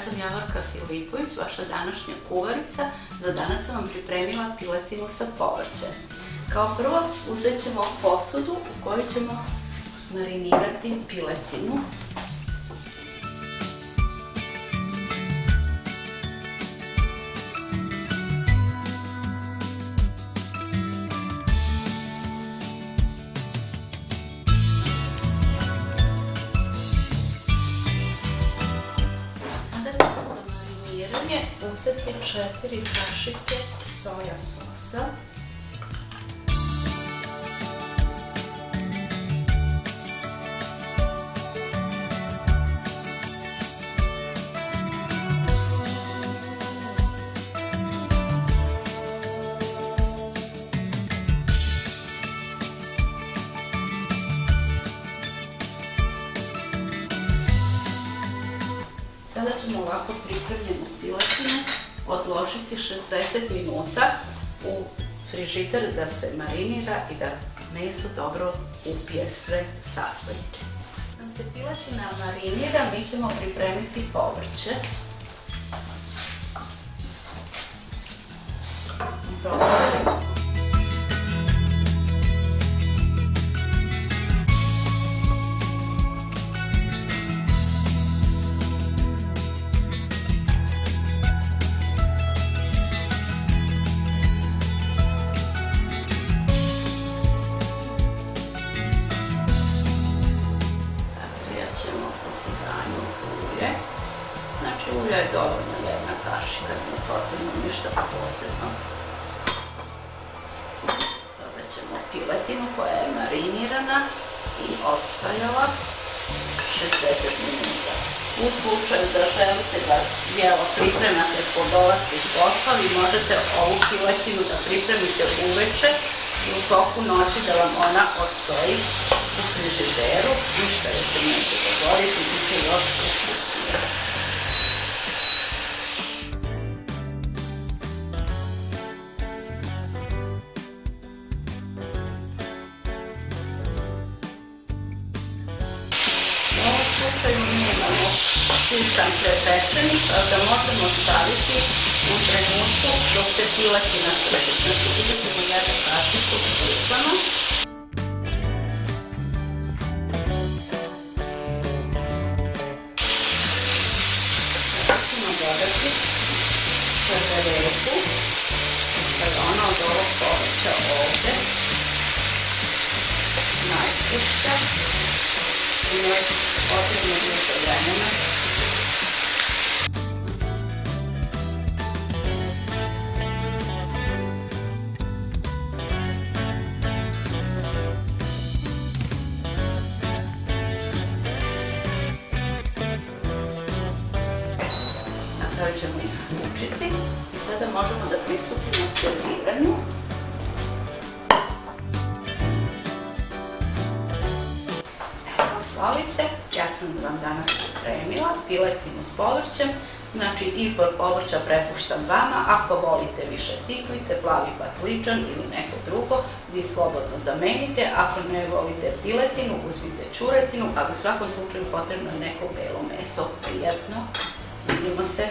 sam Javorka Filipović, vaša današnja kuvarica. Za danas sam vam pripremila piletinu sa povrćem. Kao prvo uzet ćemo posudu u kojoj ćemo marinirati piletinu. Uzeti 4 kašike soja sosa, sada ćemo ovako pripremljenu piletinu odložiti 60 minuta u frižider da se marinira i da meso dobro upije sve sastojke. Da se piletina marinira, mi ćemo pripremiti povrće. Znači ulja je dovoljno, 1 kašika, nije potrebno ništa posebno. Dodat ćemo piletinu koja je marinirana i odstajala 60 minuta. U slučaju da želite da jelo pripremate po dolasku s posla, vi možete ovu piletinu da pripremite uveče i u toku noći da vam ona odstoji u frižideru. Ništa još se neće dogoditi, bit će još ukusnije. U ovom slučaju mi imamo pisan prepečeni, pa ga možemo staviti u trenutku dok se piletina suši. Znači vidjet ćemo 1 kašiku sličano. Sada ćemo dodati čevereku, to je ona od ovog povrća ovde, najpušća. I njoj potrebno više vremena. Na kraju ćemo isključiti i sada možemo da pristupimo serviranju. Ja sam vam danas pripremila piletinu s povrćem, znači izbor povrća prepuštam vama. Ako volite više tikvice, plavi patliđan ili neko drugo, vi slobodno zamenite. Ako ne volite piletinu, uzmite ćuretinu, ali u svakom slučaju potrebno je neko belo meso. Prijatno, vidimo se.